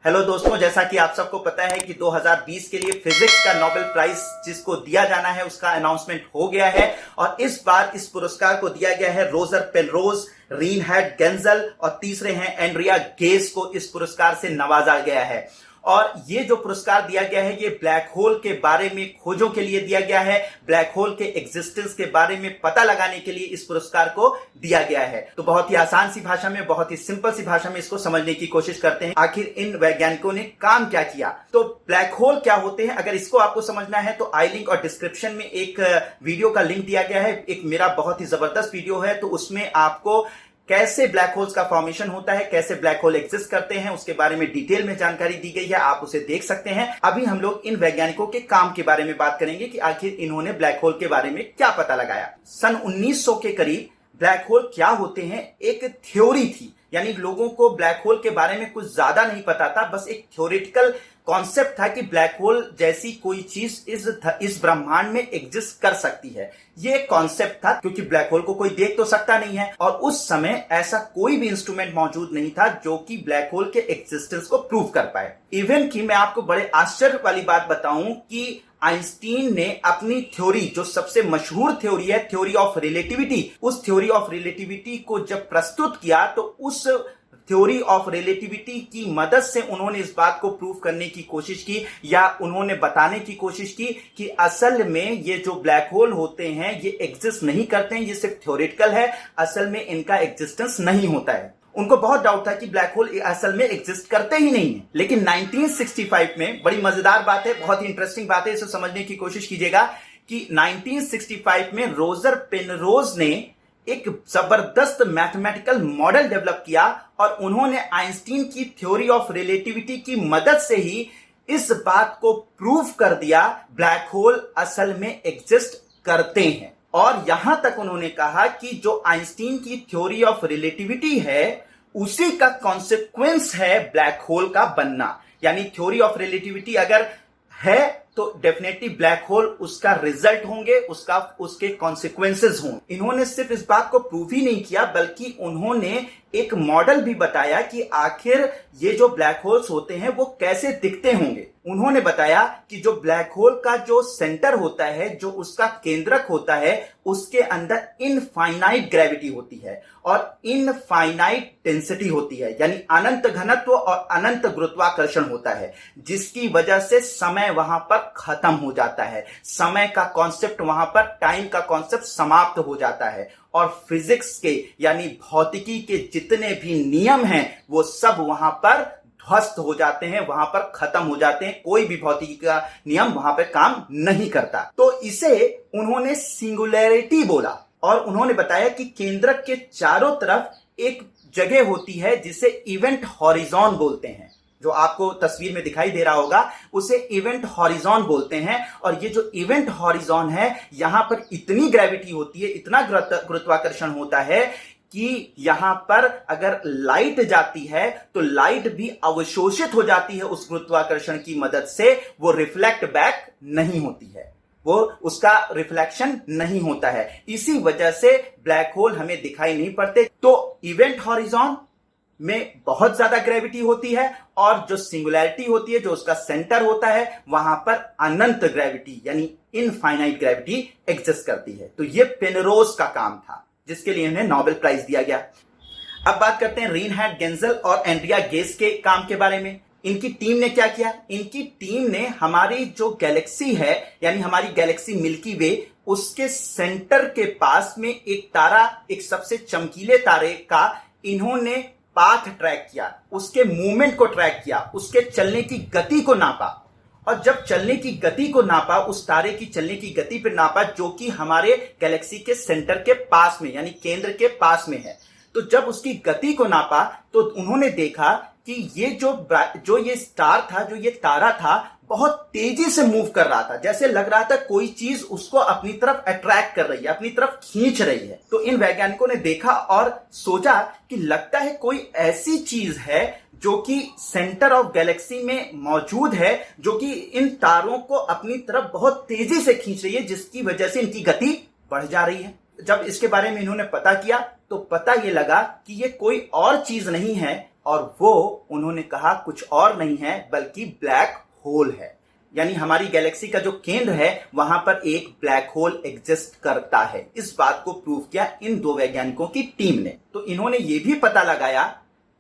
Hello दोस्तों, जैसा कि आप सबको पता है कि 2020 के लिए फिजिक्स का नोबेल प्राइज जिसको दिया जाना है उसका अनाउंसमेंट हो गया है और इस बार इस पुरस्कार को दिया गया है रोजर पेनरोज, रीनहार्ड गेंजल और तीसरे हैं एंड्रिया गेज को इस पुरस्कार से नवाजा गया है। और ये जो पुरस्कार दिया गया है ये ब्लैक होल के बारे में खोजों के लिए दिया गया है, ब्लैक होल के एग्जिस्टेंस के बारे में पता लगाने के लिए इस पुरस्कार को दिया गया है। तो बहुत ही आसान सी भाषा में, बहुत ही सिंपल सी भाषा में इसको समझने की कोशिश करते हैं आखिर इन वैज्ञानिकों ने काम क्या किया। तो ब्लैक होल क्या होते हैं, अगर इसको आपको समझना है तो आई लिंक और डिस्क्रिप्शन में एक वीडियो का लिंक दिया गया है। एक मेरा बहुत ही जबरदस्त वीडियो है, तो उसमें आपको कैसे ब्लैक होल्स का फॉर्मेशन होता है, कैसे ब्लैक होल एग्जिस्ट करते हैं, उसके बारे में डिटेल में जानकारी दी गई है, आप उसे देख सकते हैं। अभी हम लोग इन वैज्ञानिकों के काम के बारे में बात करेंगे कि आखिर इन्होंने ब्लैक होल के बारे में क्या पता लगाया। सन 1900 के करीब ब्लैक होल क्या होते हैं एक थ्योरी थी, यानी लोगों को ब्लैक होल के बारे में कुछ ज्यादा नहीं पता था, बस एक थ्योरेटिकल कॉन्सेप्ट था कि ब्लैक होल जैसी कोई चीज इस ब्रह्मांड में एग्जिस्ट कर सकती है। ये कॉन्सेप्ट था क्योंकि ब्लैक होल को कोई देख तो सकता नहीं है और उस समय ऐसा कोई भी इंस्ट्रूमेंट मौजूद नहीं था जो कि ब्लैक होल के एग्जिस्टेंस को प्रूव कर पाए। इवन कि मैं आपको बड़े आश्चर्य वाली बात बताऊं कि आइंस्टीन ने अपनी थ्योरी, जो सबसे मशहूर थ्योरी है थ्योरी ऑफ रिलेटिविटी, उस थ्योरी ऑफ रिलेटिविटी को जब प्रस्तुत किया तो उस थ्योरी ऑफ रिलेटिविटी की मदद से उन्होंने इस बात को प्रूव करने की कोशिश की या उन्होंने बताने की कोशिश की कि असल में ये जो ब्लैक होल होते हैं ये एग्जिस्ट नहीं करते हैं, ये सिर्फ थ्योरेटिकल है, असल में इनका एग्जिस्टेंस नहीं होता है। उनको बहुत डाउट था कि ब्लैक होल असल में एग्जिस्ट करते ही नहीं है। लेकिन 1965 में बड़ी मजेदार बात है, बहुत ही इंटरेस्टिंग बात है, इसे समझने की कोशिश कीजिएगा कि 1965 में रोजर पेनरोज ने एक जबरदस्त मैथमेटिकल मॉडल डेवलप किया और उन्होंने आइंस्टीन की थ्योरी ऑफ रिलेटिविटी की मदद से ही इस बात को प्रूव कर दिया ब्लैक होल असल में एग्जिस्ट करते हैं। और यहां तक उन्होंने कहा कि जो आइंस्टीन की थ्योरी ऑफ रिलेटिविटी है उसी का कॉन्सिक्वेंस है ब्लैक होल का बनना, यानी थ्योरी ऑफ रिलेटिविटी अगर है तो डेफिनेटली ब्लैक होल उसका रिजल्ट होंगे, उसके कॉन्सिक्वेंसेस होंगे। इन्होंने सिर्फ इस बात को प्रूव ही नहीं किया बल्कि उन्होंने एक मॉडल भी बताया कि आखिर ये जो ब्लैक होल्स होते हैं वो कैसे दिखते होंगे। उन्होंने बताया कि जो ब्लैक होल का जो सेंटर होता है, जो उसका केंद्रक होता है, उसके अंदर इनफाइनाइट ग्रेविटी होती है और इनफाइनाइट डेंसिटी होती है, यानी अनंत घनत्व और अनंत गुरुत्वाकर्षण होता है, जिसकी वजह से समय वहां पर खत्म हो जाता है, समय का कॉन्सेप्ट वहां पर, टाइम का कॉन्सेप्ट समाप्त हो जाता है और फिजिक्स के यानी भौतिकी के जितने भी नियम हैं वो सब वहां पर ध्वस्त हो जाते हैं, वहां पर खत्म हो जाते हैं, कोई भी भौतिकी का नियम वहां पर काम नहीं करता। तो इसे उन्होंने सिंगुलैरिटी बोला और उन्होंने बताया कि केंद्रक के चारों तरफ एक जगह होती है जिसे इवेंट हॉरिजॉन बोलते हैं, जो आपको तस्वीर में दिखाई दे रहा होगा उसे इवेंट हॉरिजॉन बोलते हैं। और ये जो इवेंट हॉरिजॉन है यहां पर इतनी ग्रेविटी होती है, इतना गुरुत्वाकर्षण होता है कि यहां पर अगर लाइट जाती है तो लाइट भी अवशोषित हो जाती है उस गुरुत्वाकर्षण की मदद से, वो रिफ्लेक्ट बैक नहीं होती है, वो उसका रिफ्लेक्शन नहीं होता है। इसी वजह से ब्लैक होल हमें दिखाई नहीं पड़ते। तो इवेंट हॉरिजॉन में बहुत ज्यादा ग्रेविटी होती है और जो सिंगुलैरिटी होती है, जो उसका सेंटर होता है, वहां पर अनंत ग्रेविटी यानी इनफाइनाइट ग्रेविटी एग्जिस्ट करती है। तो ये पेनरोज का काम था जिसके लिए इन्हें नोबेल प्राइज दिया गया। अब बात करते हैं रीनहार्ड गेंजल और एंड्रिया गेज के काम के बारे में। इनकी टीम ने क्या किया? इनकी टीम ने हमारी जो गैलेक्सी है यानी हमारी गैलेक्सी मिल्की वे, उसके सेंटर के पास में एक तारा, एक सबसे चमकीले तारे का इन्होंने पाथ ट्रैक किया, उसके मूवमेंट को ट्रैक किया, उसके चलने की गति को नापा और जब चलने की गति को नापा, उस तारे की चलने की गति पर नापा जो कि हमारे गैलेक्सी के सेंटर के पास में यानी केंद्र के पास में है। तो जब उसकी गति को नापा तो उन्होंने देखा कि ये जो ये स्टार था, जो ये तारा था, बहुत तेजी से मूव कर रहा था, जैसे लग रहा था कोई चीज उसको अपनी तरफ अट्रैक्ट कर रही है, अपनी तरफ खींच रही है। तो इन वैज्ञानिकों ने देखा और सोचा कि लगता है कोई ऐसी चीज है जो कि सेंटर ऑफ गैलेक्सी में मौजूद है, जो कि इन तारों को अपनी तरफ बहुत तेजी से खींच रही है, जिसकी वजह से इनकी गति बढ़ जा रही है। जब इसके बारे में इन्होंने पता किया तो पता ये लगा कि ये कोई और चीज नहीं है और वो उन्होंने कहा कुछ और नहीं है बल्कि ब्लैक होल है। यानी हमारी गैलेक्सी का जो केंद्र है वहां पर एक ब्लैक होल एग्जिस्ट करता है। इस बात को प्रूव किया इन दो वैज्ञानिकों की टीम ने। तो इन्होंने ये भी पता लगाया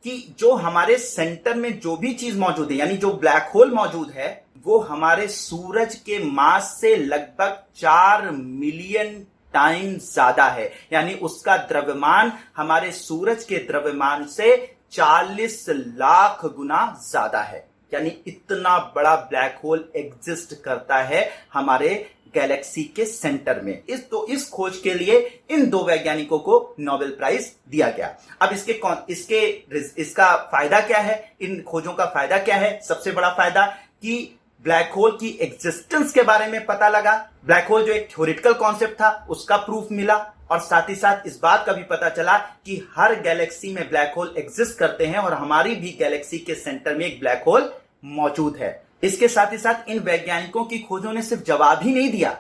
कि जो हमारे सेंटर में जो भी चीज मौजूद है, यानी जो ब्लैक होल मौजूद है, वो हमारे सूरज के मास से लगभग 4 मिलियन टाइम ज्यादा है। यानी उसका द्रव्यमान हमारे सूरज के द्रव्यमान से 40 लाख गुना ज्यादा है। यानी इतना बड़ा ब्लैक होल एग्जिस्ट करता है हमारे गैलेक्सी के सेंटर में। इस खोज के लिए इन दो वैज्ञानिकों को नोबेल प्राइज दिया गया। अब इसका फायदा क्या है? इन खोजों का फायदा क्या है? सबसे बड़ा फायदा कि ब्लैक होल की एग्जिस्टेंस के बारे में पता लगा। ब्लैक होल जो एक थ्योरेटिकल कॉन्सेप्ट था उसका प्रूफ मिला, और साथ ही साथ इस बात का भी पता चला कि हर गैलेक्सी में ब्लैक होल एग्जिस्ट करते हैं और हमारी भी गैलेक्सी के सेंटर में एक ब्लैक होल मौजूद है। इसके साथ ही साथ इन वैज्ञानिकों की खोजों ने सिर्फ जवाब ही नहीं दिया,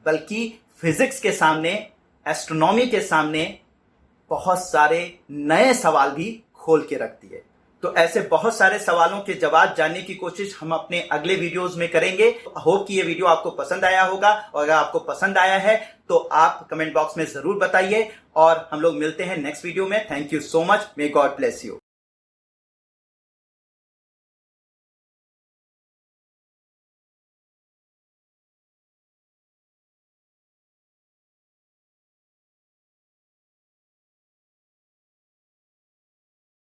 बल्कि फिजिक्स के सामने, एस्ट्रोनॉमी के सामने बहुत सारे नए सवाल भी खोल के रख दिए। तो ऐसे बहुत सारे सवालों के जवाब जानने की कोशिश हम अपने अगले वीडियोस में करेंगे। होप कि ये वीडियो आपको पसंद आया होगा, और अगर आपको पसंद आया है तो आप कमेंट बॉक्स में जरूर बताइए, और हम लोग मिलते हैं नेक्स्ट वीडियो में। Thank you so much. May God bless you.